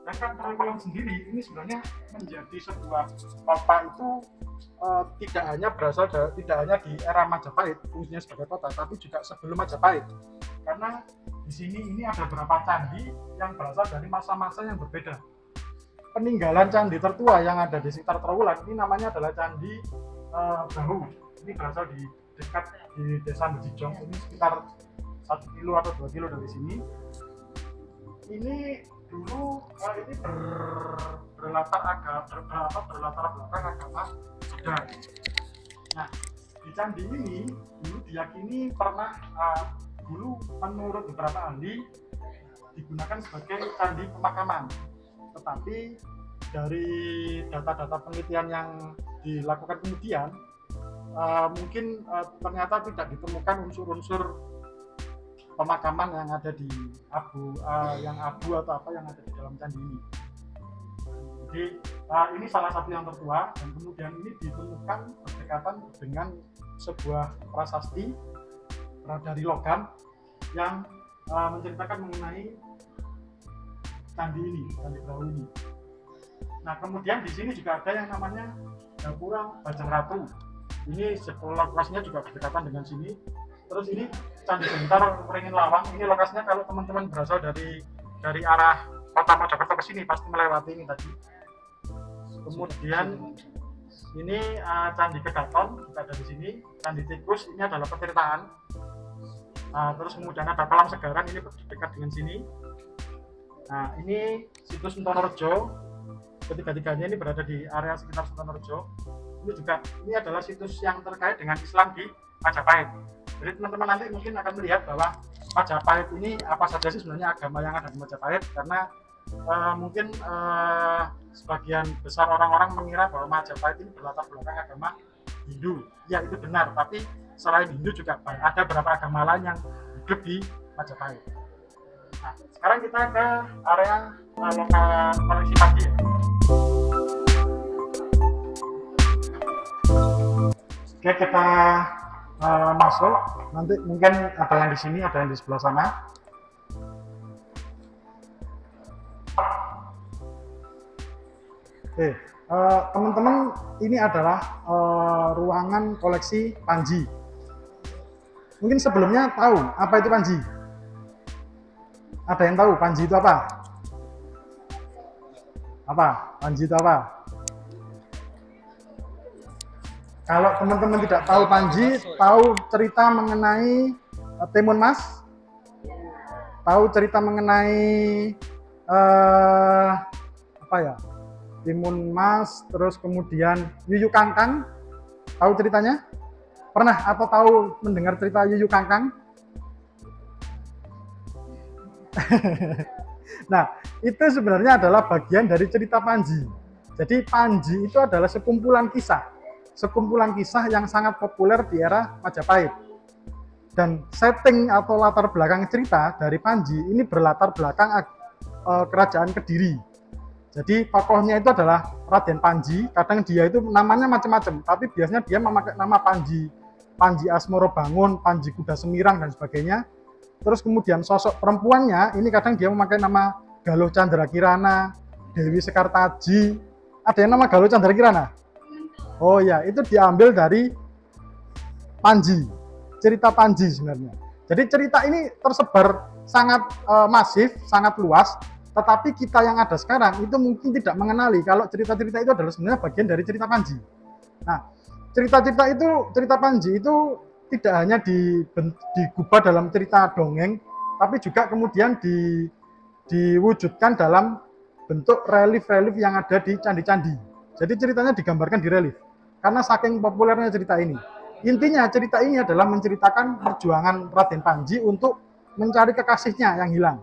Sedangkan Trowulan sendiri ini sebenarnya menjadi sebuah kota itu tidak hanya berasal dari, tidak hanya di era Majapahit fungsinya sebagai kota, tapi juga sebelum Majapahit. Karena di sini ini ada beberapa candi yang berasal dari masa-masa yang berbeda. Peninggalan candi tertua yang ada di sekitar Trowulan ini namanya adalah Candi Bahu. Ini berasal di dekat di Desa Bejijong, ini sekitar 1 kilo atau 2 kilo dari sini. Ini dulu ini berlatar belakang agama Buddha. Nah, di candi ini dulu diyakini pernah dulu menurut beberapa ahli digunakan sebagai candi pemakaman. Tetapi dari data-data penelitian yang dilakukan kemudian mungkin ternyata tidak ditemukan unsur-unsur pemakaman yang ada di abu atau apa yang ada di dalam candi ini. Jadi ini salah satu yang tertua dan kemudian ini ditemukan berdekatan dengan sebuah prasasti dari logam yang menceritakan mengenai candi ini, Candi Bahu ini. Nah, kemudian di sini juga ada yang namanya Gapura Bajang Ratu. Ini lokasinya juga berdekatan dengan sini. Terus ini Candi Bentar Wringin Lawang. Ini lokasinya kalau teman-teman berasal dari arah Kota Mojokerto ke sini pasti melewati ini tadi. Kemudian ini Candi Kedaton juga ada di sini. Candi Tikus ini adalah petirtaan. Terus kemudian ada Kolam Segaran, ini dekat dengan sini. Nah, ini situs Sutonorejo. Ketiga-tiganya ini berada di area sekitar Sutonorejo. Ini adalah situs yang terkait dengan Islam di Majapahit. Jadi teman-teman nanti mungkin akan melihat bahwa Majapahit ini apa saja sih sebenarnya agama yang ada di Majapahit, karena mungkin sebagian besar orang-orang mengira bahwa Majapahit ini berlatar belakang agama Hindu. Ya, itu benar, tapi selain Hindu juga ada beberapa agama lain yang hidup di Majapahit. Nah, sekarang kita ke area koleksi pagi ya. Oke, kita masuk. Nanti mungkin ada yang di sini, ada yang di sebelah sana. Oke, teman-teman, ini adalah ruangan koleksi panji. Mungkin sebelumnya tahu apa itu panji? Ada yang tahu panji itu apa? Apa? Panji itu apa? Kalau teman-teman tidak tahu panji, tahu cerita mengenai Timun Mas? Tahu cerita mengenai apa ya? Timun Mas, terus kemudian Yuyu Kangkang. Tahu ceritanya? Pernah atau tahu mendengar cerita Yuyu Kangkang? Nah, itu sebenarnya adalah bagian dari cerita panji. Jadi panji itu adalah sekumpulan kisah yang sangat populer di era Majapahit. Dan setting atau latar belakang cerita dari panji ini berlatar belakang kerajaan Kediri. Jadi tokohnya itu adalah Raden Panji. Kadang dia itu namanya macam-macam, tapi biasanya dia memakai nama Panji, Panji Asmoro Bangun, Panji Kuda Semirang dan sebagainya. Terus kemudian sosok perempuannya ini kadang dia memakai nama Galuh Candra Kirana, Dewi Sekartaji. Ada yang nama Galuh Candra Kirana? Oh ya, itu diambil dari panji, cerita panji sebenarnya. Jadi cerita ini tersebar sangat masif, sangat luas, tetapi kita yang ada sekarang itu mungkin tidak mengenali kalau cerita-cerita itu adalah sebenarnya bagian dari cerita panji. Nah, cerita panji itu tidak hanya digubah dalam cerita dongeng, tapi juga kemudian diwujudkan dalam bentuk relief-relief yang ada di candi-candi. Jadi ceritanya digambarkan di relief, karena saking populernya cerita ini. Intinya cerita ini adalah menceritakan perjuangan Raden Panji untuk mencari kekasihnya yang hilang.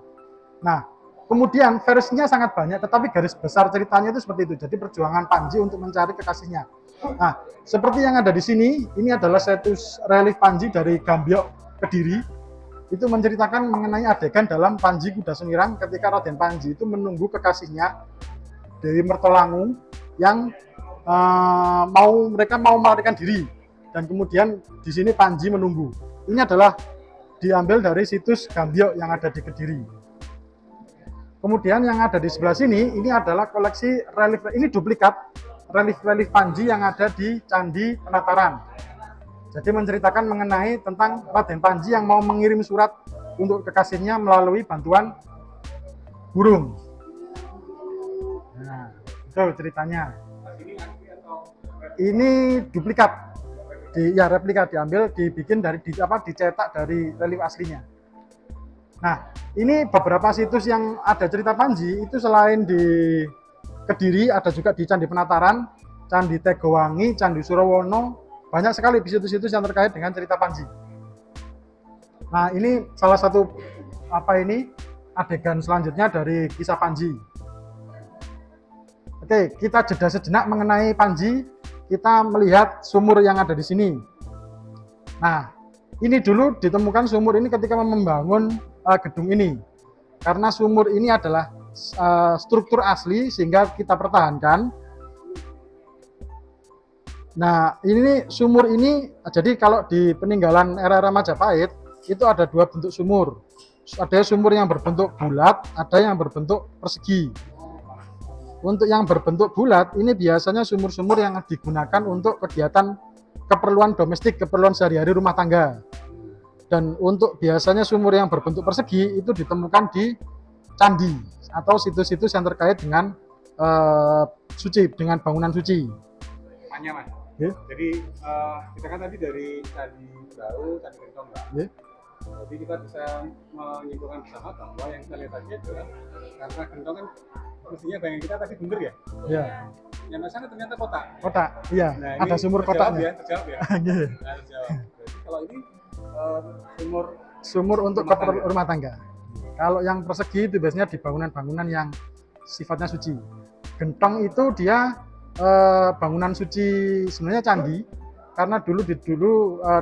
Nah, kemudian versinya sangat banyak, tetapi garis besar ceritanya itu seperti itu. Jadi perjuangan Panji untuk mencari kekasihnya. Nah, seperti yang ada di sini, ini adalah situs relief Panji dari Gambyok, Kediri. Itu menceritakan mengenai adegan dalam Panji Kuda Semirang ketika Raden Panji itu menunggu kekasihnya Dewi Mertolangu yang mereka mau melarikan diri, dan kemudian di sini Panji menunggu. Ini adalah diambil dari situs Gambyok yang ada di Kediri. Kemudian yang ada di sebelah sini, ini adalah koleksi relief, ini duplikat relief-relief Panji yang ada di Candi Penataran. Jadi menceritakan mengenai tentang Raden Panji yang mau mengirim surat untuk kekasihnya melalui bantuan burung. Nah, itu ceritanya. Ini duplikat, ya replika, diambil, dibikin dari dicetak dari relief aslinya. Nah, ini beberapa situs yang ada cerita Panji itu selain di Kediri, ada juga di Candi Penataran, Candi Tegowangi, Candi Surawono, banyak sekali situs-situs yang terkait dengan cerita Panji. Nah, ini salah satu adegan selanjutnya dari kisah Panji. Oke, kita jeda sejenak mengenai Panji. Kita melihat sumur yang ada di sini. Nah, ini dulu ditemukan sumur ini ketika membangun gedung ini. Karena sumur ini adalah struktur asli sehingga kita pertahankan. Nah, ini sumur ini, jadi kalau di peninggalan era-era Majapahit itu ada dua bentuk sumur. Ada sumur yang berbentuk bulat, ada yang berbentuk persegi. Untuk yang berbentuk bulat ini biasanya sumur-sumur yang digunakan untuk kegiatan keperluan domestik, keperluan sehari-hari rumah tangga. Dan untuk biasanya sumur yang berbentuk persegi itu ditemukan di candi atau situs-situs yang terkait dengan suci, dengan bangunan suci. Tanya Mas, jadi kita kan tadi dari Candi Brau, Candi Gentong, Mbak. Jadi kita bisa menyimpulkan bersama bahwa yang kita lihat tadi adalah karena Gentong kan mestinya bayangan kita tadi bener ya? Iya. Yang sana ternyata kota. Kota, iya. Nah, ada sumur kotanya. Terjawab ya. Nah, terjawab. Jadi kalau ini sumur untuk keperluan rumah tangga. Kalau yang persegi itu biasanya di bangunan-bangunan yang sifatnya suci. Gentong itu dia bangunan suci sebenarnya candi, karena dulu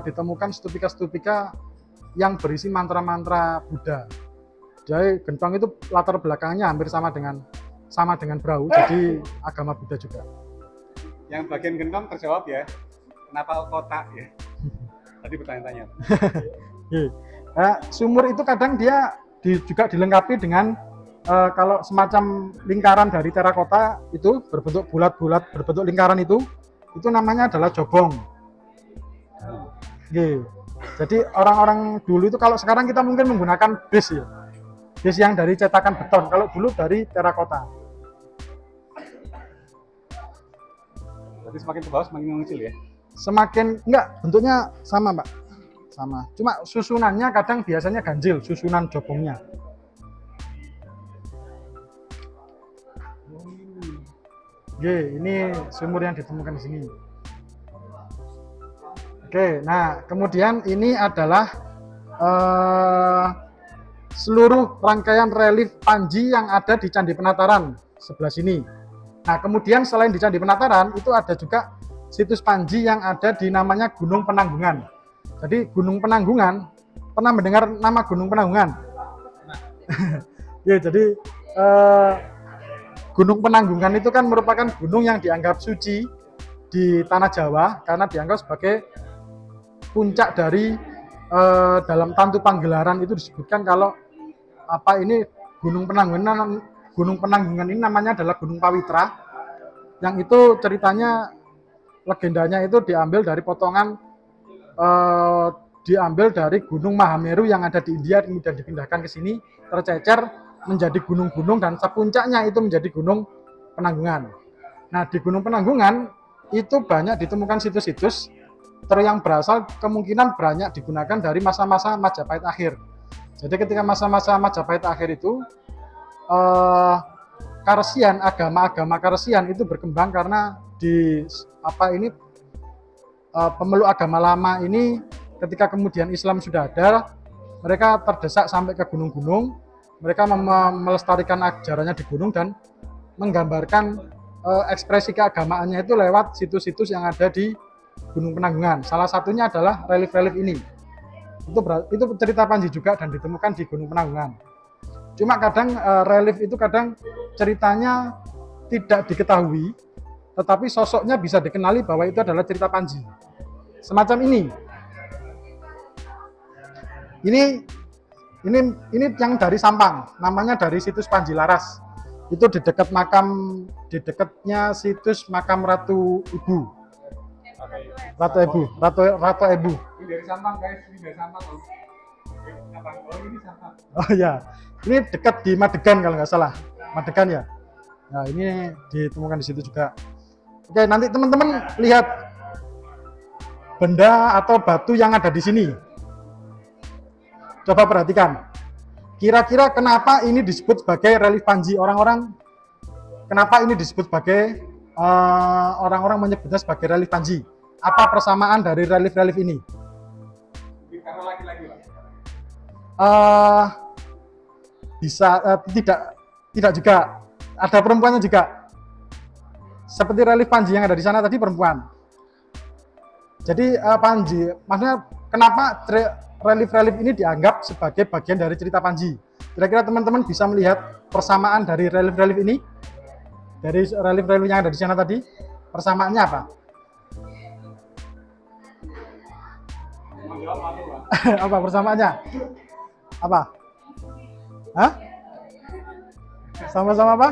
ditemukan stupika-stupika yang berisi mantra-mantra Buddha. Jadi gentong itu latar belakangnya hampir sama dengan Brau, jadi agama Buddha juga. Yang bagian gentong terjawab ya. Kenapa kota ya? Tadi bertanya-tanya. Sumur itu kadang dia juga dilengkapi dengan kalau semacam lingkaran dari terakota itu berbentuk bulat-bulat, berbentuk lingkaran itu namanya adalah jobong. Jadi orang-orang dulu itu, kalau sekarang kita mungkin menggunakan base ya, base yang dari cetakan beton, kalau dulu dari terakota. Jadi semakin ke bawah semakin mengecil ya? Semakin, enggak, bentuknya sama Pak, sama, cuma susunannya kadang biasanya ganjil, susunan jobongnya. Ini sumur yang ditemukan di sini. Nah kemudian ini adalah seluruh rangkaian relief Panji yang ada di Candi Penataran sebelah sini. Nah kemudian selain di Candi Penataran itu ada juga situs Panji yang ada di namanya Gunung Penanggungan. Jadi Gunung Penanggungan, pernah mendengar nama Gunung Penanggungan? Ya, jadi Gunung Penanggungan itu kan merupakan gunung yang dianggap suci di tanah Jawa karena dianggap sebagai puncak dari dalam tantu panggelaran itu disebutkan kalau ini Gunung Penanggungan ini namanya adalah Gunung Pawitra, yang itu ceritanya legendanya itu diambil dari potongan diambil dari Gunung Mahameru yang ada di India, kemudian dipindahkan ke sini, tercecer menjadi gunung-gunung dan sepuncaknya itu menjadi Gunung Penanggungan. Nah di Gunung Penanggungan itu banyak ditemukan situs-situs yang berasal kemungkinan banyak digunakan dari masa-masa Majapahit akhir. Jadi ketika masa-masa Majapahit akhir itu Karesian, agama Karesian itu berkembang karena di pemeluk agama lama ini ketika kemudian Islam sudah ada, mereka terdesak sampai ke gunung-gunung. Mereka melestarikan ajarannya di gunung dan menggambarkan ekspresi keagamaannya itu lewat situs-situs yang ada di Gunung Penanggungan. Salah satunya adalah relief-relief ini. Itu cerita Panji juga dan ditemukan di Gunung Penanggungan. Cuma kadang relief itu kadang ceritanya tidak diketahui, tetapi sosoknya bisa dikenali bahwa itu adalah cerita Panji. Semacam ini. Ini Ini yang dari Sampang, namanya dari situs Panji Laras. Itu di dekat di dekatnya situs makam Ratu Ibu. Ratu Ibu. Ini dari Sampang guys, ini dari Sampang loh. Oh ini Sampang. Oh ya, ini dekat di Madegan kalau nggak salah. Madegan ya. Nah ini ditemukan di situ juga. Oke, nanti teman-teman lihat benda atau batu yang ada di sini. Coba perhatikan. Kira-kira kenapa ini disebut sebagai relief Panji? Orang-orang kenapa ini disebut sebagai orang-orang menyebutnya sebagai relief Panji? Apa persamaan dari relief-relief ini? Karena laki-laki Pak. Bisa tidak juga. Ada perempuannya juga. Seperti relief Panji yang ada di sana tadi perempuan. Jadi Panji, maksudnya kenapa relief-relief ini dianggap sebagai bagian dari cerita Panji? Kira-kira teman-teman bisa melihat persamaan dari relief-relief ini? Dari relief-relief yang ada di sana tadi, persamaannya apa? Apa persamaannya? Apa? Hah? Sama-sama apa?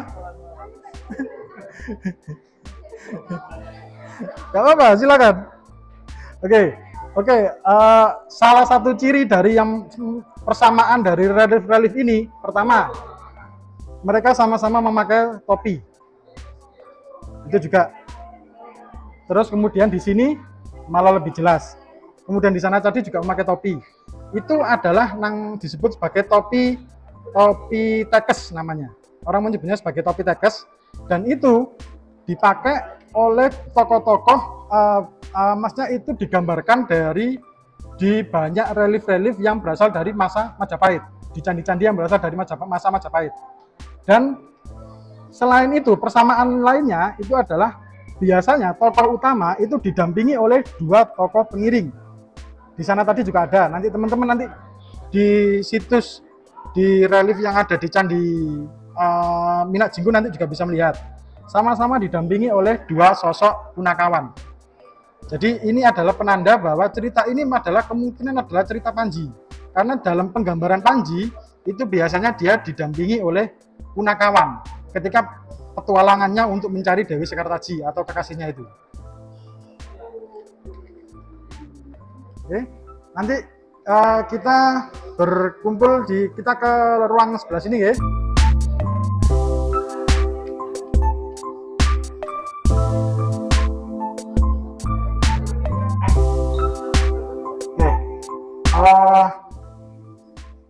Gak apa-apa, silakan. Oke. Salah satu ciri dari yang persamaan dari relief ini, pertama, mereka sama-sama memakai topi. Itu juga. Terus kemudian di sini malah lebih jelas. Kemudian di sana tadi juga memakai topi. Itu adalah yang disebut sebagai topi tekes namanya. Orang menyebutnya sebagai topi tekes, dan itu dipakai oleh tokoh-tokoh. Maksudnya itu digambarkan di banyak relief-relief yang berasal dari masa Majapahit, di candi-candi yang berasal dari masa Majapahit. Dan selain itu, persamaan lainnya itu adalah biasanya tokoh utama itu didampingi oleh dua tokoh pengiring. Di sana tadi juga ada. Nanti teman-teman di situs, di relief yang ada di Candi Minyak Jinggo nanti juga bisa melihat. Sama-sama didampingi oleh dua sosok punakawan. Jadi ini adalah penanda bahwa cerita ini kemungkinan adalah cerita Panji. Karena dalam penggambaran Panji itu biasanya dia didampingi oleh punakawan ketika petualangannya untuk mencari Dewi Sekartaji atau kekasihnya itu. Oke, nanti kita berkumpul kita ke ruang sebelah sini ya.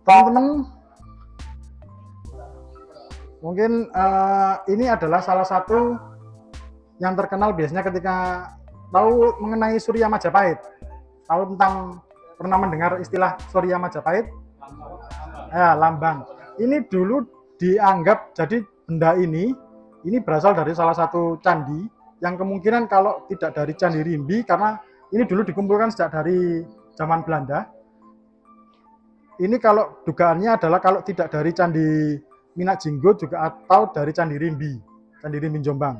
Teman-teman, mungkin ini adalah salah satu yang terkenal biasanya ketika tahu mengenai Surya Majapahit. Tahu pernah mendengar istilah Surya Majapahit? Ya, lambang. Ini dulu dianggap, jadi benda ini berasal dari salah satu candi yang kemungkinan kalau tidak dari Candi Rimbi, karena ini dulu dikumpulkan sejak dari zaman Belanda. Ini kalau dugaannya adalah kalau tidak dari Candi Minyak Jinggo juga atau dari Candi Rimbi Jombang.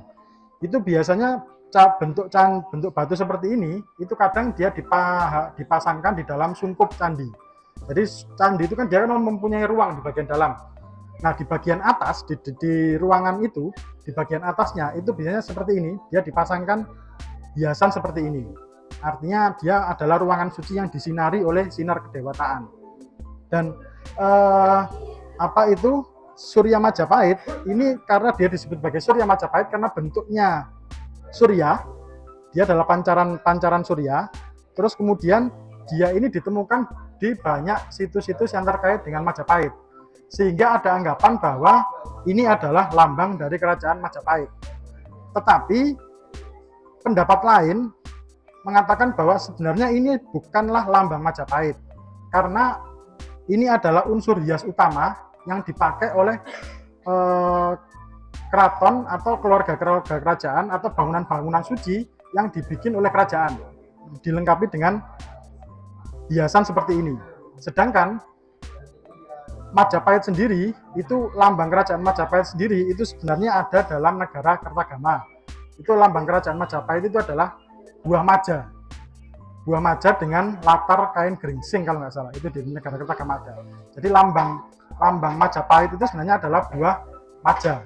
Itu biasanya bentuk batu seperti ini itu kadang dia dipasangkan di dalam sungkup candi. Jadi candi itu kan dia kan mempunyai ruang di bagian dalam. Nah, di bagian atas di ruangan itu, di bagian atasnya itu biasanya seperti ini, dia dipasangkan hiasan seperti ini. Artinya dia adalah ruangan suci yang disinari oleh sinar kedewataan. Dan Surya Majapahit ini karena dia disebut sebagai Surya Majapahit karena bentuknya surya, dia adalah pancaran surya. Terus kemudian dia ini ditemukan di banyak situs-situs yang terkait dengan Majapahit, sehingga ada anggapan bahwa ini adalah lambang dari kerajaan Majapahit. Tetapi pendapat lain mengatakan bahwa sebenarnya ini bukanlah lambang Majapahit, karena ini adalah unsur hias utama yang dipakai oleh keraton atau keluarga kerajaan atau bangunan-bangunan suci yang dibikin oleh kerajaan, dilengkapi dengan hiasan seperti ini. Sedangkan Majapahit sendiri, itu lambang kerajaan Majapahit sendiri itu sebenarnya ada dalam negara Kertagama. Itu lambang kerajaan Majapahit itu adalah buah maja. buah maja dengan latar kain geringsing kalau nggak salah, itu di negara Kertagama ada. Jadi lambang Majapahit itu sebenarnya adalah buah maja.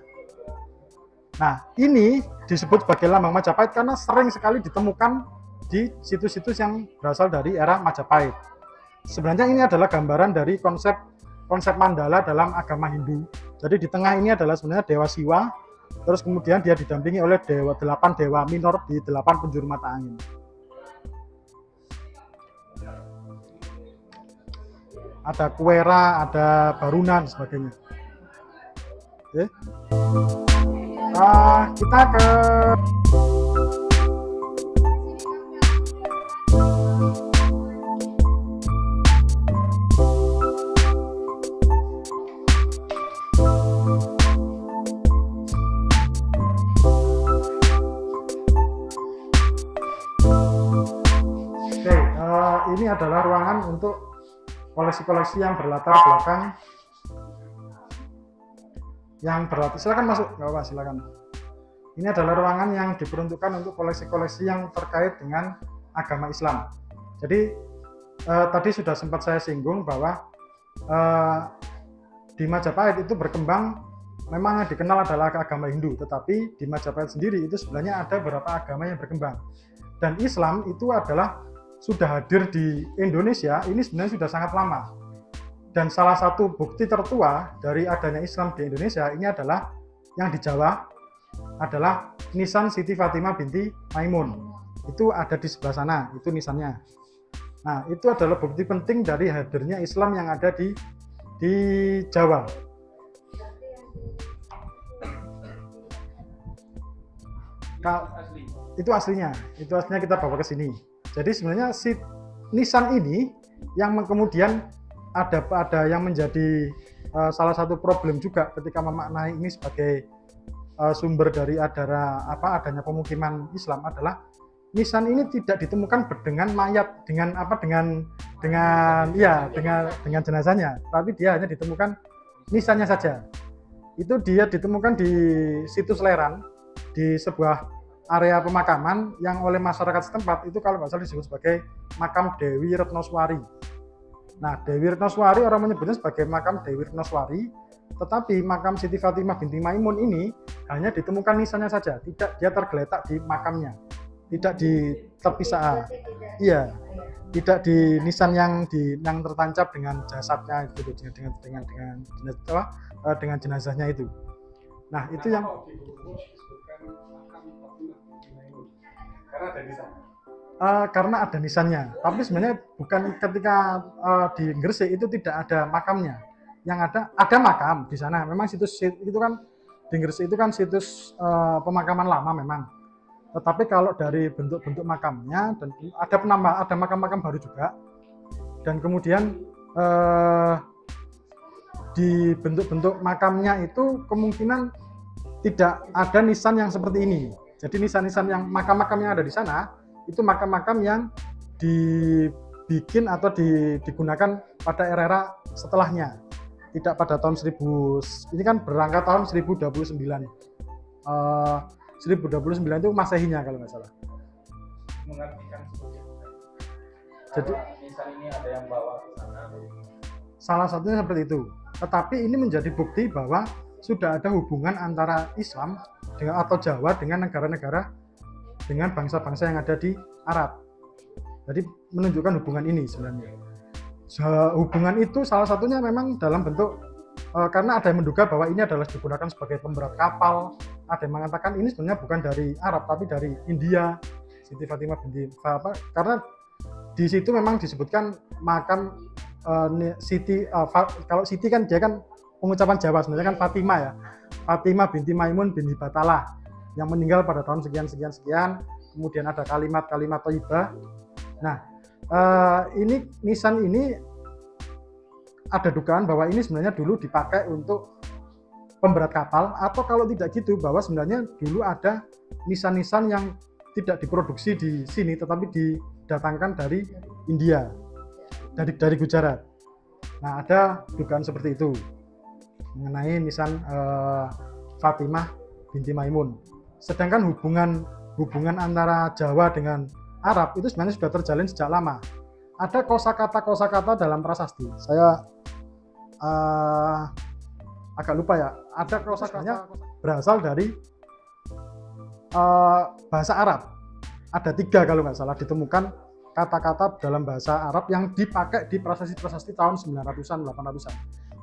Nah, ini disebut sebagai lambang Majapahit karena sering sekali ditemukan di situs-situs yang berasal dari era Majapahit. Sebenarnya ini adalah gambaran dari konsep mandala dalam agama Hindu. Jadi di tengah ini adalah sebenarnya Dewa Siwa, terus kemudian dia didampingi oleh 8 dewa minor di 8 penjuru mata angin. Ada Kuera, ada Baruna dan sebagainya. Oke. Kita ke ini adalah ruangan untuk koleksi-koleksi yang berlatar belakang silakan masuk, nggak apa, silakan. Ini adalah ruangan yang diperuntukkan untuk koleksi-koleksi yang terkait dengan agama Islam. Jadi tadi sudah sempat saya singgung bahwa di Majapahit itu berkembang, memang yang dikenal adalah agama Hindu, tetapi di Majapahit sendiri itu sebenarnya ada beberapa agama yang berkembang. Dan Islam itu adalah sudah hadir di Indonesia ini sebenarnya sudah sangat lama. Dan salah satu bukti tertua dari adanya Islam di Indonesia ini adalah yang di Jawa adalah nisan Siti Fatimah binti Maimun. Itu ada di sebelah sana, itu nisannya. Nah, itu adalah bukti penting dari hadirnya Islam yang ada di Jawa. Itu aslinya kita bawa ke sini. Jadi sebenarnya si nisan ini yang kemudian ada yang menjadi salah satu problem juga ketika memaknai ini sebagai sumber dari adanya pemukiman Islam adalah nisan ini tidak ditemukan dengan mayat, dengan jenazahnya, tapi dia hanya ditemukan nisannya saja. Itu dia ditemukan di situs Leran, di sebuah area pemakaman yang oleh masyarakat setempat itu kalau nggak salah disebut sebagai makam Dewi Retnoswari. Nah, Dewi Retnoswari orang menyebutnya sebagai makam Dewi Retnoswari, tetapi makam Siti Fatimah binti Maimun ini hanya ditemukan nisannya saja, tidak dia tergeletak di makamnya, tidak terpisah. Iya, tidak di nisan yang tertancap dengan jasadnya itu, dengan jenazahnya itu. Nah, itu yang karena ada nisannya, tapi sebenarnya bukan ketika di Gresik itu tidak ada makamnya. Yang ada makam di sana. Memang situs itu kan di Gresik itu kan situs pemakaman lama memang. Tetapi kalau dari bentuk-bentuk makamnya dan ada makam-makam baru juga. Dan kemudian di bentuk-bentuk makamnya itu kemungkinan tidak ada nisan yang seperti ini. Jadi nisan-nisan yang makam-makam yang ada di sana itu makam-makam yang dibikin atau digunakan pada era setelahnya, tidak pada tahun 1000. Ini kan berangkat tahun 1029. 1029 itu Masehinya kalau nggak salah. Mengartikan seperti itu. Jadi nisan ini ada yang bawa ke sana. Salah satunya seperti itu. Tetapi ini menjadi bukti bahwa sudah ada hubungan antara Islam atau Jawa dengan negara-negara, dengan bangsa-bangsa yang ada di Arab. Jadi menunjukkan hubungan ini sebenarnya. Hubungan itu salah satunya memang dalam bentuk karena ada yang menduga bahwa ini adalah digunakan sebagai pemberat kapal. Ada yang mengatakan ini sebenarnya bukan dari Arab tapi dari India, Siti Fatimah binti karena di situ memang disebutkan makam Siti. Kalau Siti kan dia kan pengucapan Jawa, sebenarnya kan Fatimah ya. Fatimah binti Maimun binti Batalah yang meninggal pada tahun sekian. Kemudian ada kalimat-kalimat thayyibah. Nah, ini nisan ini ada dugaan bahwa ini sebenarnya dulu dipakai untuk pemberat kapal, atau kalau tidak gitu bahwa sebenarnya dulu ada nisan-nisan yang tidak diproduksi di sini tetapi didatangkan dari India, dari Gujarat. Nah, ada dugaan seperti itu mengenai nisan Fatimah binti Maimun. Sedangkan hubungan antara Jawa dengan Arab itu sebenarnya sudah terjalin sejak lama. Ada kosakata dalam prasasti. Saya agak lupa ya. Ada kosakatanya berasal dari bahasa Arab. Ada 3 kalau nggak salah ditemukan kata-kata dalam bahasa Arab yang dipakai di prasasti-prasasti tahun 900-an, 800-an.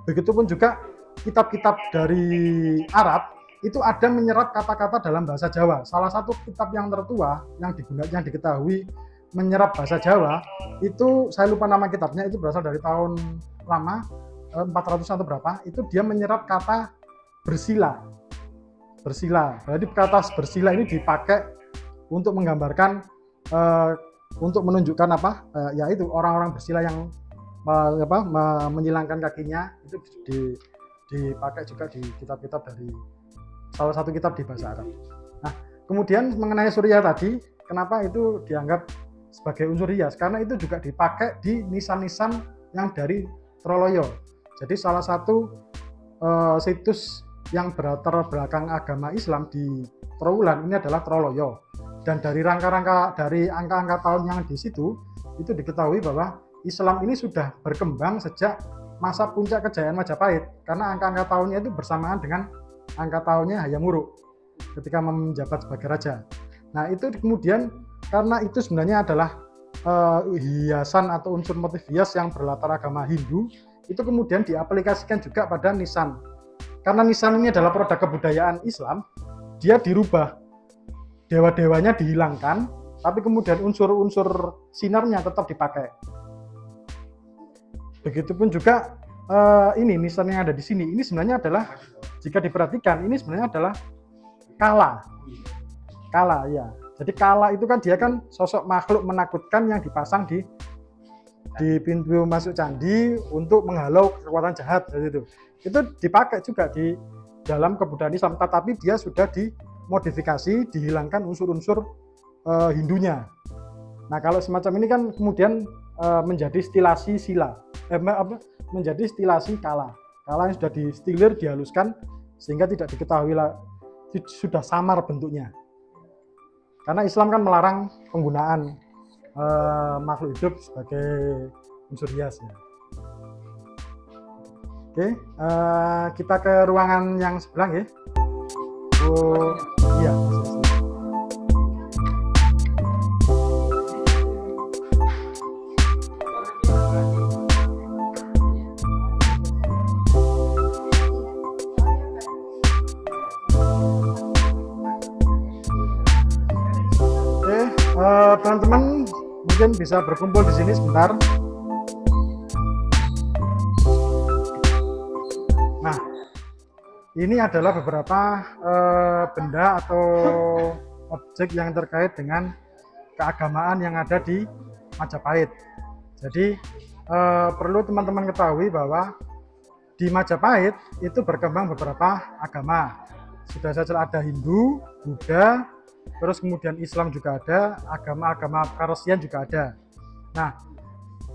Begitupun juga kitab-kitab dari Arab itu ada menyerap kata-kata dalam bahasa Jawa. Salah satu kitab yang tertua yang diketahui menyerap bahasa Jawa itu, saya lupa nama kitabnya, itu berasal dari tahun lama 400 atau berapa. Itu dia menyerap kata bersila. Jadi kata bersila ini dipakai untuk menggambarkan untuk menunjukkan yaitu orang-orang bersila yang menyilangkan kakinya, itu dipakai juga di kitab-kitab dari salah satu kitab di bahasa Arab. Nah, kemudian mengenai surya tadi, kenapa itu dianggap sebagai unsur hias? Karena itu juga dipakai di nisan-nisan yang dari Troloyo. Jadi salah satu situs yang berlatar belakang agama Islam di Trowulan ini adalah Troloyo. Dan dari angka-angka tahun yang di situ itu diketahui bahwa Islam ini sudah berkembang sejak masa puncak kejayaan Majapahit, karena angka-angka tahunnya itu bersamaan dengan angka tahunnya Hayam Wuruk ketika menjabat sebagai raja. Nah, itu kemudian karena itu sebenarnya adalah hiasan atau unsur motif hias yang berlatar agama Hindu, itu kemudian diaplikasikan juga pada nisan. Karena nisan ini adalah produk kebudayaan Islam, dia dirubah, dewa-dewanya dihilangkan, tapi kemudian unsur-unsur sinarnya tetap dipakai. Begitupun juga ini nisan yang ada di sini, ini sebenarnya adalah, jika diperhatikan, ini sebenarnya adalah kala ya. Jadi kala itu kan dia kan sosok makhluk menakutkan yang dipasang di pintu masuk candi untuk menghalau kekuatan jahat. Itu dipakai juga di dalam kebudayaan Islam, tetapi dia sudah dimodifikasi, dihilangkan unsur-unsur Hindunya. Nah, kalau semacam ini kan kemudian menjadi stilasi menjadi stilasi kala yang sudah distilir, dihaluskan sehingga tidak diketahui sudah samar bentuknya. Karena Islam kan melarang penggunaan makhluk hidup sebagai unsur hias. Oke, kita ke ruangan yang sebelah ya. Oh, iya. Teman-teman mungkin bisa berkumpul di sini sebentar. Nah, ini adalah beberapa benda atau objek yang terkait dengan keagamaan yang ada di Majapahit. Jadi perlu teman-teman ketahui bahwa di Majapahit itu berkembang beberapa agama. Sudah saja ada Hindu, Buddha, terus kemudian Islam juga ada, agama-agama Parsian juga ada. Nah,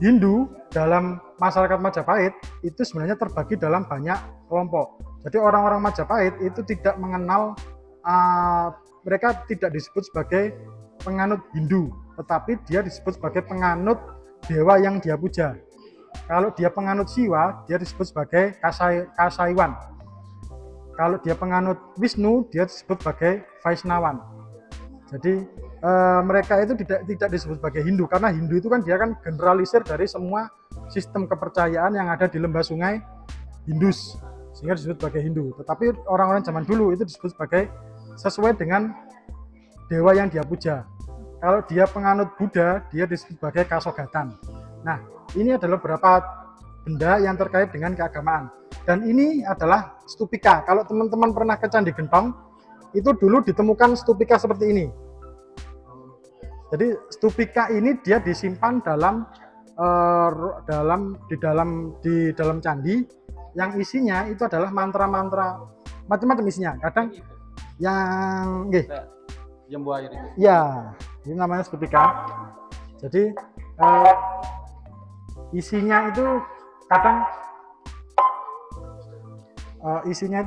Hindu dalam masyarakat Majapahit itu sebenarnya terbagi dalam banyak kelompok. Jadi orang-orang Majapahit itu tidak mengenal, mereka tidak disebut sebagai penganut Hindu, tetapi dia disebut sebagai penganut dewa yang dia puja. Kalau dia penganut Siwa, dia disebut sebagai Kasaiwan. Kalau dia penganut Wisnu, dia disebut sebagai Vaisnawan. Jadi mereka itu tidak disebut sebagai Hindu, karena Hindu itu kan dia kan generalisir dari semua sistem kepercayaan yang ada di lembah sungai Indus, sehingga disebut sebagai Hindu. Tetapi orang-orang zaman dulu itu disebut sebagai sesuai dengan dewa yang dia puja. Kalau dia penganut Buddha, dia disebut sebagai Kasogatan. Nah, ini adalah beberapa benda yang terkait dengan keagamaan. Dan ini adalah stupika. Kalau teman-teman pernah ke Candi Gentong, itu dulu ditemukan stupika seperti ini. Jadi stupika ini dia disimpan di dalam candi, yang isinya itu adalah mantra-mantra macam-macam isinya. Kadang yang Jambu air itu. Ya, ini namanya stupika. Jadi isinya itu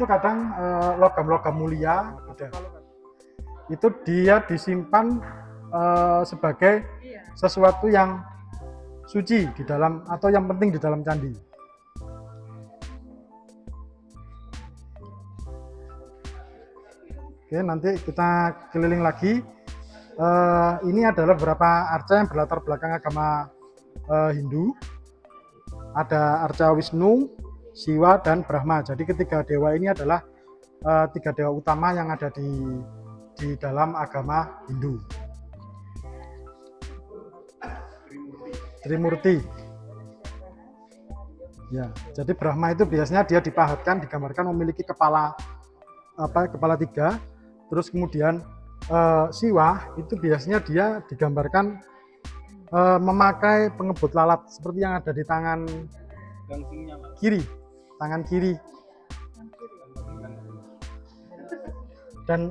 kadang logam-logam mulia. Itu dia disimpan sebagai sesuatu yang suci di dalam atau yang penting di dalam candi. Oke, nanti kita keliling lagi. Ini adalah beberapa arca yang berlatar belakang agama Hindu. Ada arca Wisnu, Siwa, dan Brahma. Jadi ketiga dewa ini adalah tiga dewa utama yang ada di dalam agama Hindu. Trimurti. Ya, jadi Brahma itu biasanya dia dipahatkan, digambarkan memiliki kepala tiga. Terus kemudian Siwa itu biasanya dia digambarkan memakai pengebut lalat seperti yang ada di tangan kiri, tangan kiri. Dan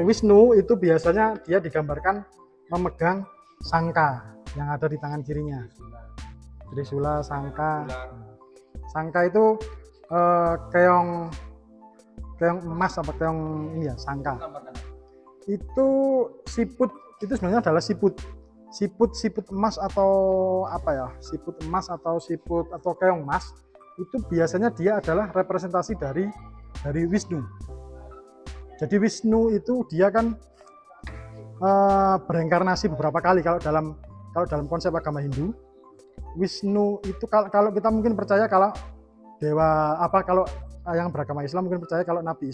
Wisnu itu biasanya dia digambarkan memegang sangka yang ada di tangan kirinya. Trisula, sangka. Sangka itu keong emas apa keong ini ya, sangka. Itu siput, itu sebenarnya adalah siput emas atau apa ya, siput emas atau siput atau keong emas. Itu biasanya dia adalah representasi dari Wisnu. Jadi Wisnu itu dia kan bereinkarnasi beberapa kali. Kalau dalam konsep agama Hindu, Wisnu itu kalau kita mungkin percaya kalau dewa kalau yang beragama Islam mungkin percaya kalau Nabi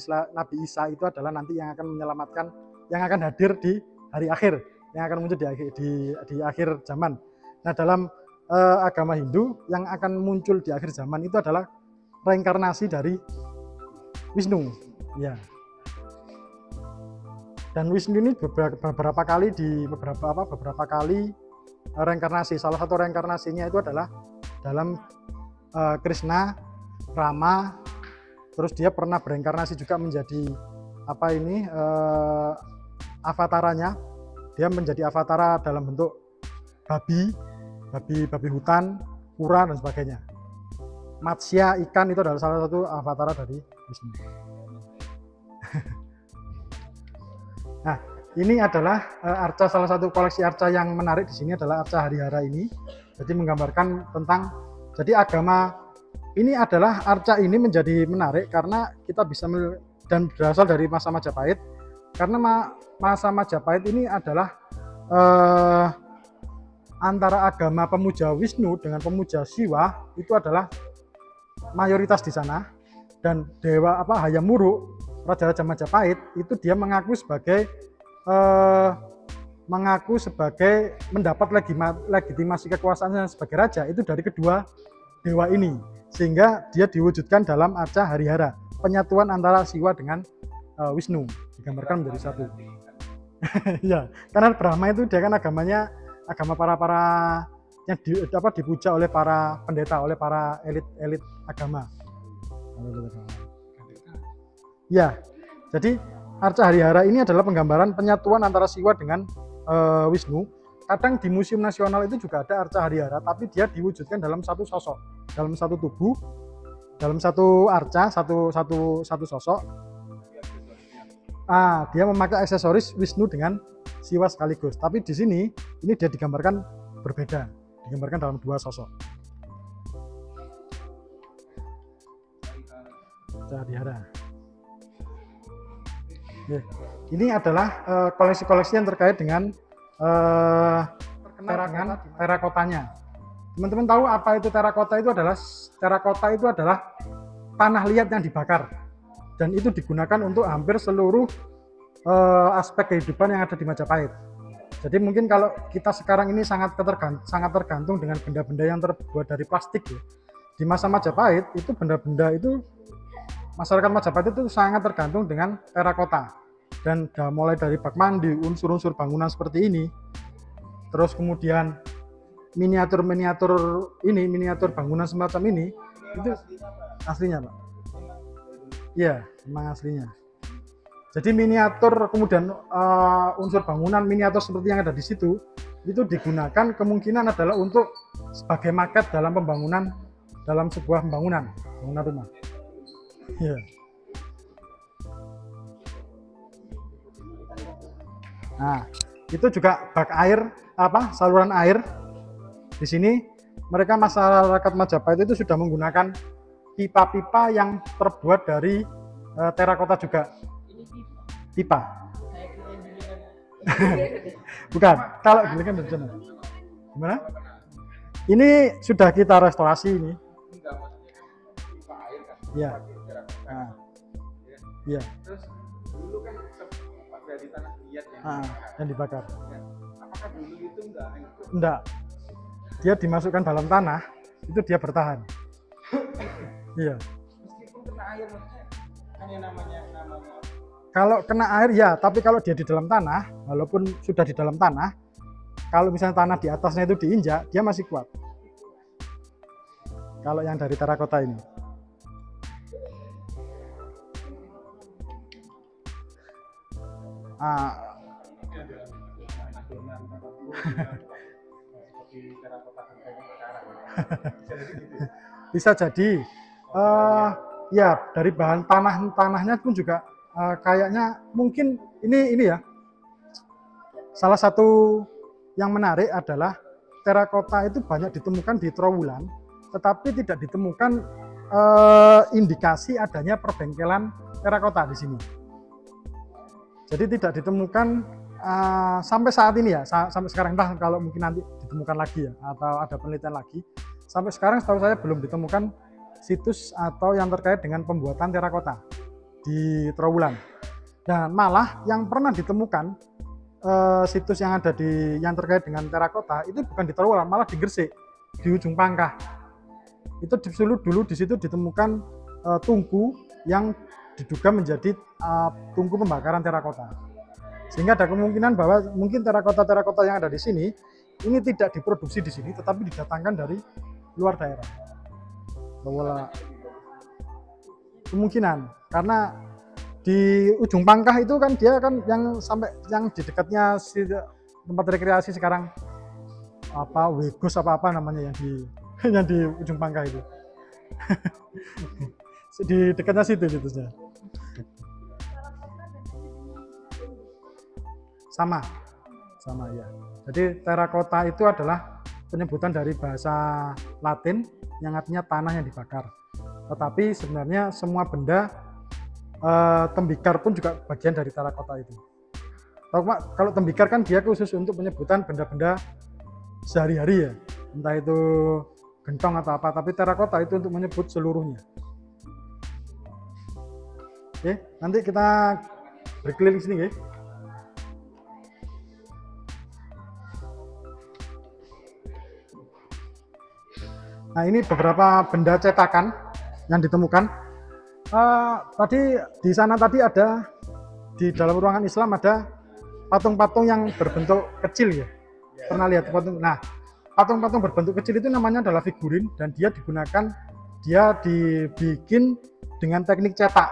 Isa itu adalah nanti yang akan menyelamatkan, yang akan hadir di hari akhir, yang akan muncul di akhir zaman. Nah, dalam agama Hindu yang akan muncul di akhir zaman itu adalah reinkarnasi dari Wisnu. Ya. Dan Wisnu ini beberapa kali reinkarnasi. Salah satu reinkarnasinya itu adalah dalam Krishna, Rama. Terus dia pernah bereinkarnasi juga menjadi avatarannya. Dia menjadi avatara dalam bentuk babi hutan, kura dan sebagainya. Matsya, ikan itu adalah salah satu avatara dari Wisnu. Nah, ini adalah arca, salah satu koleksi arca yang menarik di sini adalah arca Harihara ini. Jadi menggambarkan tentang, jadi agama ini adalah arca ini menjadi menarik karena kita bisa dan berasal dari masa Majapahit. Karena masa Majapahit ini adalah antara agama pemuja Wisnu dengan pemuja Siwa itu adalah mayoritas di sana, dan dewa Hayam Wuruk, raja-raja Majapahit itu dia mengaku sebagai mendapat legitimasi kekuasaannya sebagai raja itu dari kedua dewa ini, sehingga dia diwujudkan dalam arca Harihara, penyatuan antara Siwa dengan Wisnu digambarkan menjadi satu. Ya, karena Brahma itu dia kan agama para yang dipuja oleh para pendeta, oleh para elit agama. Ya, jadi arca Harihara ini adalah penggambaran penyatuan antara Siwa dengan Wisnu. Kadang di Museum Nasional itu juga ada arca Harihara, tapi dia diwujudkan dalam satu sosok, dalam satu tubuh, dalam satu arca, satu sosok. Dia memakai aksesoris Wisnu dengan Siwa sekaligus. Tapi di sini ini dia digambarkan berbeda, digambarkan dalam dua sosok. Arca Harihara. Ini adalah koleksi-koleksi yang terkait dengan terakotanya. Teman-teman tahu apa itu terakota? Terakota itu adalah tanah liat yang dibakar, dan itu digunakan untuk hampir seluruh aspek kehidupan yang ada di Majapahit. Jadi mungkin kalau kita sekarang ini sangat tergantung dengan benda-benda yang terbuat dari plastik ya. Di masa Majapahit itu benda-benda itu, masyarakat Majapahit itu sangat tergantung dengan terakota. Dan mulai dari bak mandi, unsur-unsur bangunan seperti ini, terus kemudian miniatur bangunan semacam ini, itu aslinya Pak. Iya, memang aslinya. Jadi miniatur, kemudian unsur bangunan miniatur seperti yang ada di situ, itu digunakan kemungkinan adalah untuk sebagai maket dalam pembangunan, dalam sebuah bangunan rumah. Iya. Nah, itu juga bak air, saluran air. Di sini mereka masyarakat Majapahit itu sudah menggunakan pipa-pipa yang terbuat dari terakota juga. Pipa. Bukan, kalau gilingan dari sana. Gimana? Ini sudah kita restorasi ini. Iya. Nah. Iya. Terus dulu kan dari tanah liat yang dibakar. Apakah dulu itu enggak? Dia dimasukkan dalam tanah, itu dia bertahan. Iya. Meskipun kena air maksudnya kan yang namanya kalau kena air ya, tapi kalau dia di dalam tanah, walaupun sudah di dalam tanah, kalau misalnya tanah di atasnya itu diinjak, dia masih kuat. Kalau yang dari terakota ini. Bisa jadi ya dari bahan tanahnya pun juga kayaknya mungkin ini ya, salah satu yang menarik adalah terakota itu banyak ditemukan di Trowulan, tetapi tidak ditemukan indikasi adanya perbengkelan terakota di sini. Jadi tidak ditemukan sampai saat ini ya, sampai sekarang, entah kalau mungkin nanti ditemukan lagi ya, atau ada penelitian lagi. Sampai sekarang setahu saya belum ditemukan situs atau yang terkait dengan pembuatan terakota di Trowulan. Dan malah yang pernah ditemukan situs yang ada yang terkait dengan terakota itu bukan di Trowulan, malah di Gresik, di ujung Pangkah. Itu dulu di situ ditemukan tungku yang diduga menjadi tungku pembakaran terakota. Sehingga ada kemungkinan bahwa mungkin terakota yang ada di sini ini tidak diproduksi di sini, tetapi didatangkan dari luar daerah. Bahwa kemungkinan karena di ujung Pangkah itu kan dia kan yang di dekatnya tempat rekreasi sekarang Wegos apa namanya yang di ujung Pangkah itu. Di dekatnya situsnya. Sama ya. Jadi terakota itu adalah penyebutan dari bahasa Latin yang artinya tanah yang dibakar. Tetapi sebenarnya semua benda tembikar pun juga bagian dari terakota itu. Kalau tembikar kan dia khusus untuk penyebutan benda-benda sehari-hari ya, entah itu gentong atau apa, tapi terakota itu untuk menyebut seluruhnya. Oke, nanti kita berkeliling sini ya. Nah, ini beberapa benda cetakan yang ditemukan. Tadi di sana ada di dalam ruangan Islam ada patung-patung yang berbentuk kecil ya. Pernah lihat patung? Nah, patung-patung berbentuk kecil itu namanya adalah figurin dan dia dibikin dengan teknik cetak.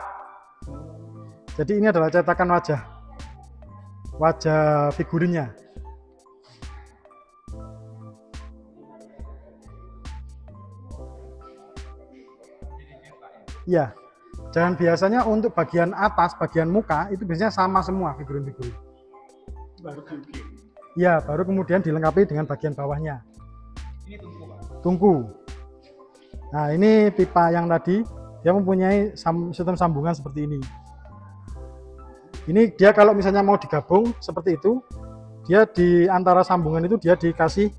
Jadi ini adalah cetakan wajah figurinnya. Iya. Dan biasanya untuk bagian atas, bagian muka itu biasanya sama semua figurin-figurin. Baru bikin. Iya, baru kemudian dilengkapi dengan bagian bawahnya. Ini tungku, Pak. Tungku. Nah, ini pipa yang tadi dia mempunyai sistem sambungan seperti ini. Ini dia kalau misalnya mau digabung seperti itu, dia di antara sambungan itu dia dikasih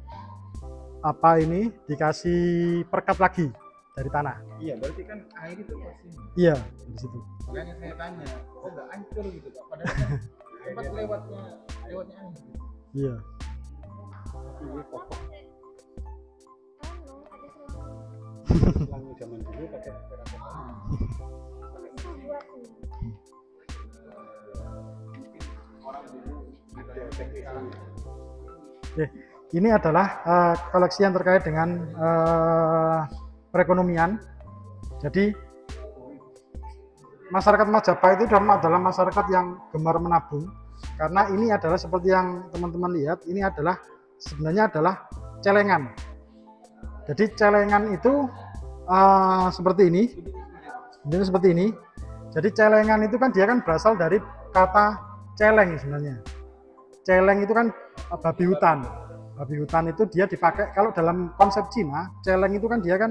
dikasih perekat lagi dari tanah. Iya, berarti kan air itu pasti. Iya, di situ. Makanya saya tanya, kok nggak hancur gitu, Pak? Padahal kan tempat lewatnya air. Iya. Ini pokok. Selangnya zaman dulu pakai terakota. Orang dulu budaya teknik. Ini adalah koleksi yang terkait dengan perekonomian. Jadi masyarakat Majapahit itu adalah masyarakat yang gemar menabung, karena ini adalah seperti yang teman-teman lihat, ini adalah sebenarnya adalah celengan. Jadi celengan itu seperti ini. Jadi celengan itu kan dia kan berasal dari kata celeng sebenarnya. Celeng itu kan babi hutan. Babi hutan itu dia dipakai kalau dalam konsep Cina, celeng itu kan dia kan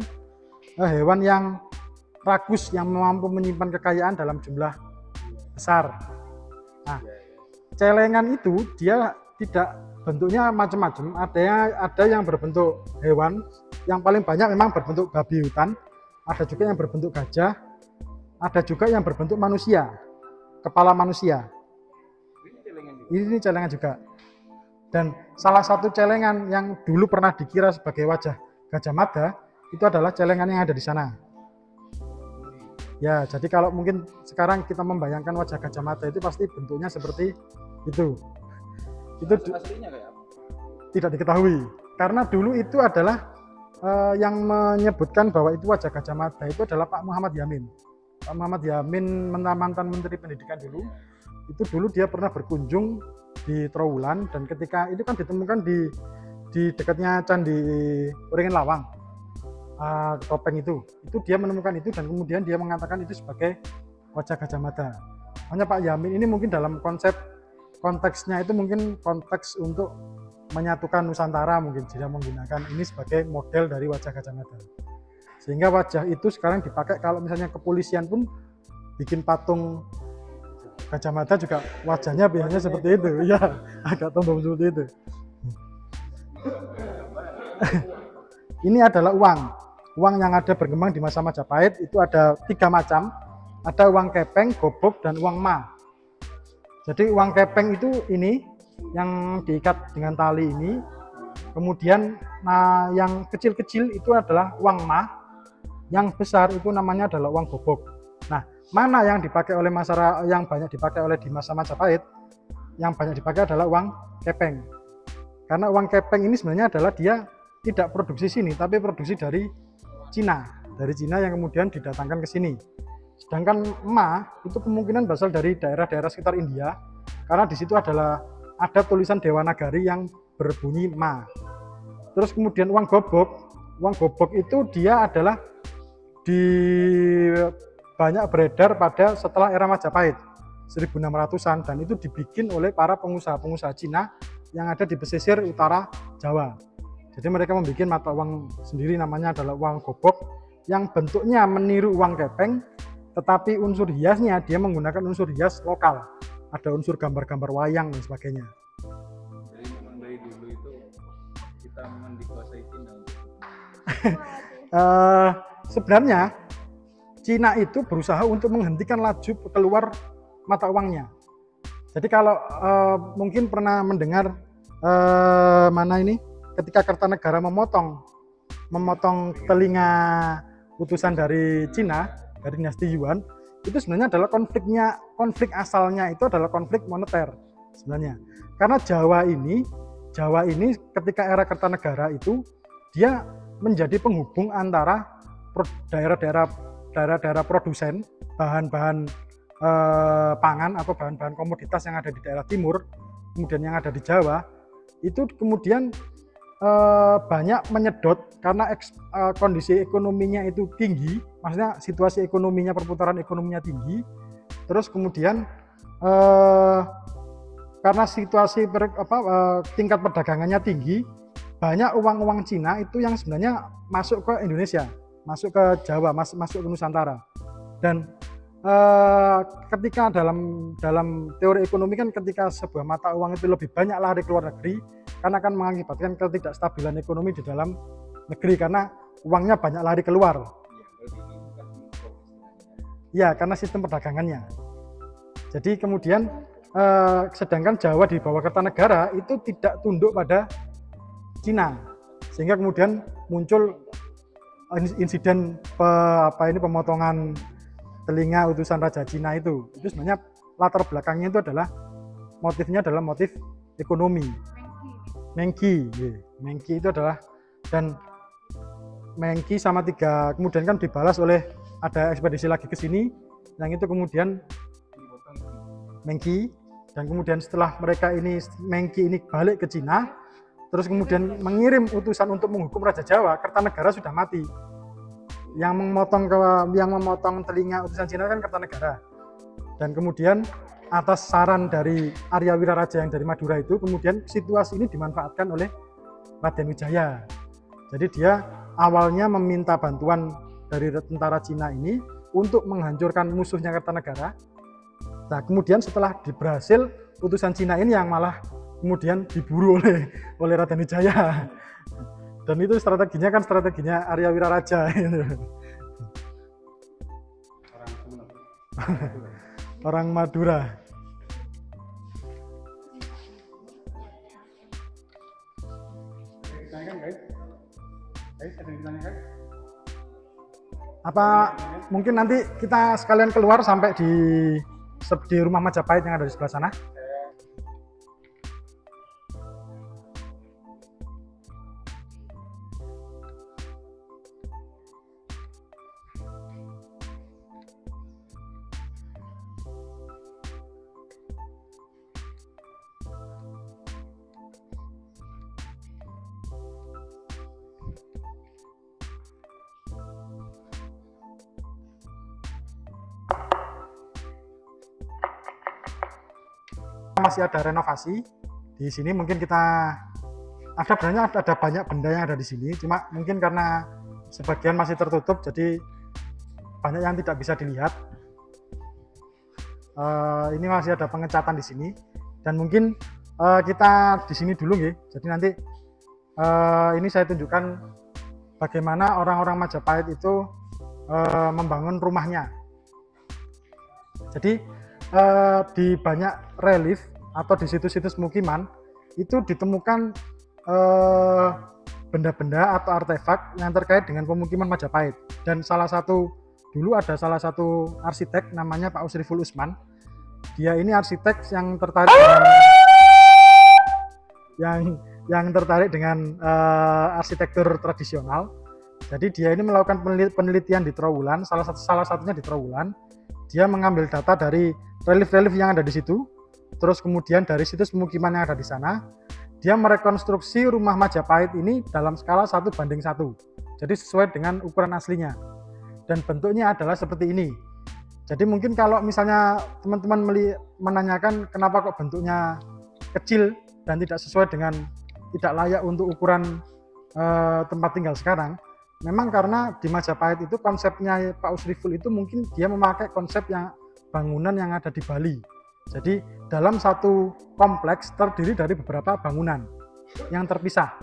hewan yang rakus yang mampu menyimpan kekayaan dalam jumlah besar. Nah, celengan itu dia tidak bentuknya macam-macam. Ada yang berbentuk hewan, yang paling banyak memang berbentuk babi hutan. Ada juga yang berbentuk gajah. Ada juga yang berbentuk manusia, kepala manusia. Ini celengan juga. Dan salah satu celengan yang dulu pernah dikira sebagai wajah Gajah Mada itu adalah celengan yang ada di sana. Ya, jadi kalau mungkin sekarang kita membayangkan wajah Gajah Mada itu pasti bentuknya seperti itu. Itu aslinya kayak apa? Tidak diketahui. Karena dulu itu adalah yang menyebutkan bahwa itu wajah Gajah Mada itu adalah Pak Muhammad Yamin. Pak Muhammad Yamin mantan Menteri Pendidikan dulu. Itu dulu dia pernah berkunjung di Trowulan dan ketika itu kan ditemukan di dekatnya Candi Uringin Lawang. Topeng itu dia menemukan itu dan kemudian dia mengatakan itu sebagai wajah Gajah Mada. Hanya Pak Yamin ini mungkin dalam konteksnya itu mungkin konteks untuk menyatukan Nusantara, mungkin dia menggunakan ini sebagai model dari wajah Gajah Mada. Sehingga wajah itu sekarang dipakai kalau misalnya kepolisian pun bikin patung Gajah Mada juga wajahnya biasanya seperti itu. Ya, agak tombol seperti itu. Ini adalah uang yang ada berkembang di masa Majapahit. Itu ada 3 macam. Ada uang kepeng, gobok, dan uang ma. Jadi uang kepeng itu ini yang diikat dengan tali ini. Kemudian yang kecil-kecil itu adalah uang ma. Yang besar itu namanya adalah uang gobok. Nah, mana yang dipakai oleh masyarakat, yang banyak dipakai oleh di masa Majapahit? Yang banyak dipakai adalah uang kepeng. Karena uang kepeng ini sebenarnya adalah dia tidak produksi sini, tapi produksi dari Cina. Dari Cina yang kemudian didatangkan ke sini. Sedangkan ma itu kemungkinan berasal dari daerah-daerah sekitar India, karena di situ ada tulisan Dewanagari yang berbunyi ma. Terus kemudian uang gobok itu dia adalah banyak beredar pada setelah era Majapahit 1600-an dan itu dibikin oleh para pengusaha Cina yang ada di pesisir utara Jawa. Jadi mereka membuat mata uang sendiri namanya adalah uang gobok yang bentuknya meniru uang kepeng, tetapi unsur hiasnya dia menggunakan unsur hias lokal. Ada unsur gambar-gambar wayang dan sebagainya. Jadi memang dari dulu itu kita memang dikuasai Cina. Sebenarnya Cina itu berusaha untuk menghentikan laju keluar mata uangnya. Jadi kalau mungkin pernah mendengar ketika Kertanegara memotong telinga utusan dari Cina, dari dinasti Yuan, itu sebenarnya adalah konflik asalnya itu adalah konflik moneter sebenarnya. Karena Jawa ini ketika era Kertanegara itu dia menjadi penghubung antara daerah-daerah produsen bahan-bahan pangan atau bahan-bahan komoditas yang ada di daerah timur, kemudian yang ada di Jawa, itu kemudian banyak menyedot karena kondisi ekonominya itu tinggi, maksudnya situasi ekonominya, perputaran ekonominya tinggi, terus kemudian karena situasi tingkat perdagangannya tinggi, banyak uang-uang Cina itu yang sebenarnya masuk ke Indonesia, masuk ke Jawa, masuk ke Nusantara. Dan ketika dalam teori ekonomi kan ketika sebuah mata uang itu lebih banyak lari ke luar negeri, karena akan mengakibatkan ketidakstabilan ekonomi di dalam negeri karena uangnya banyak lari keluar. Ya, karena sistem perdagangannya. Jadi kemudian sedangkan Jawa di bawah Kertanegara itu tidak tunduk pada Cina, sehingga kemudian muncul insiden pemotongan telinga utusan Raja Cina itu sebenarnya latar belakangnya itu adalah motifnya adalah motif ekonomi. Mengki itu adalah, dan Mengki sama 3 kemudian kan dibalas oleh ada ekspedisi lagi ke sini yang itu kemudian Mengki, dan kemudian setelah mereka ini Mengki ini balik ke Cina, terus kemudian mengirim utusan untuk menghukum Raja Jawa. Kertanegara sudah mati. Yang memotong telinga utusan Cina kan Kertanegara. Dan kemudian atas saran dari Arya Wiraraja yang dari Madura itu, kemudian situasi ini dimanfaatkan oleh Raden Wijaya. Jadi dia awalnya meminta bantuan dari tentara Cina ini untuk menghancurkan musuhnya Kertanegara. Nah, kemudian setelah berhasil, utusan Cina ini yang malah kemudian diburu oleh Raden Wijaya. Dan itu strateginya Arya Wiraraja. Orang Madura. Ditanyakan guys? Guys, ada yang ditanyakan? Apa mungkin nanti kita sekalian keluar sampai di rumah Majapahit yang ada di sebelah sana? Masih ada renovasi di sini, mungkin kita ada banyak benda yang ada di sini, cuma mungkin karena sebagian masih tertutup jadi banyak yang tidak bisa dilihat. Ini masih ada pengecatan di sini, dan mungkin kita di sini dulu ya. Jadi nanti ini saya tunjukkan bagaimana orang-orang Majapahit itu membangun rumahnya. Jadi di banyak relief atau di situs-situs pemukiman itu ditemukan benda-benda atau artefak yang terkait dengan pemukiman Majapahit. Dan dulu ada salah satu arsitek namanya Pak Usriful Usman. Dia ini arsitek yang tertarik dengan arsitektur tradisional. Jadi dia ini melakukan penelitian di Trowulan, salah satunya di Trowulan. Dia mengambil data dari relief-relief yang ada di situ. Terus kemudian dari situs pemukiman yang ada di sana, dia merekonstruksi rumah Majapahit ini dalam skala 1:1. Jadi sesuai dengan ukuran aslinya. Dan bentuknya adalah seperti ini. Jadi mungkin kalau misalnya teman-teman menanyakan kenapa kok bentuknya kecil dan tidak sesuai dengan, tidak layak untuk ukuran tempat tinggal sekarang, memang karena di Majapahit itu konsepnya Pak Usriful itu mungkin dia memakai konsep bangunan yang ada di Bali. Jadi dalam satu kompleks terdiri dari beberapa bangunan yang terpisah.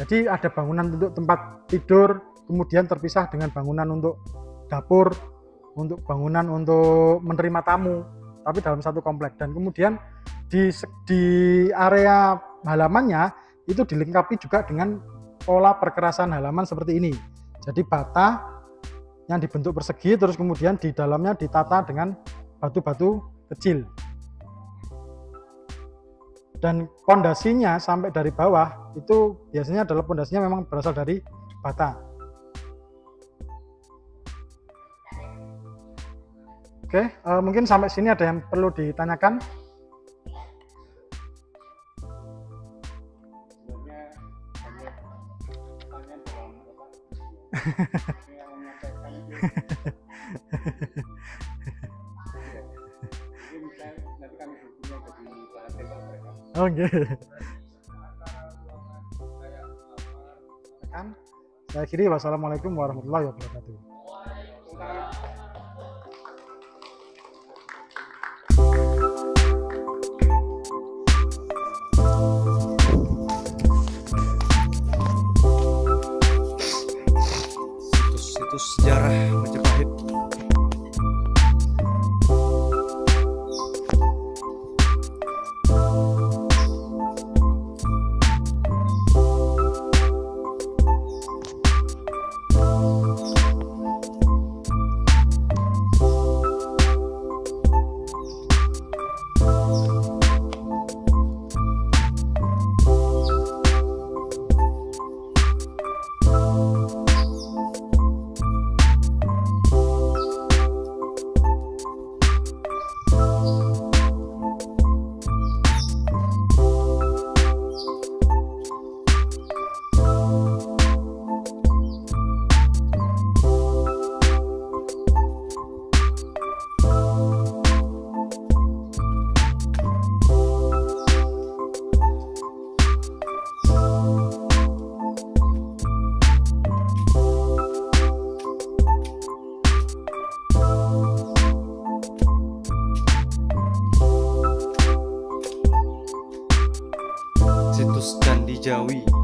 Jadi ada bangunan untuk tempat tidur, kemudian terpisah dengan bangunan untuk dapur, untuk bangunan untuk menerima tamu, tapi dalam satu kompleks. Dan kemudian di area halamannya itu dilengkapi juga dengan pola perkerasan halaman seperti ini. Jadi bata yang dibentuk persegi, terus kemudian di dalamnya ditata dengan batu-batu kecil. Dan pondasinya sampai dari bawah itu biasanya adalah pondasinya memang berasal dari bata. Oke, mungkin sampai sini ada yang perlu ditanyakan. Oke. Saya akhiri, wassalamualaikum warahmatullahi wabarakatuh. Situs sejarah Majapahit. situs Candi Jawi.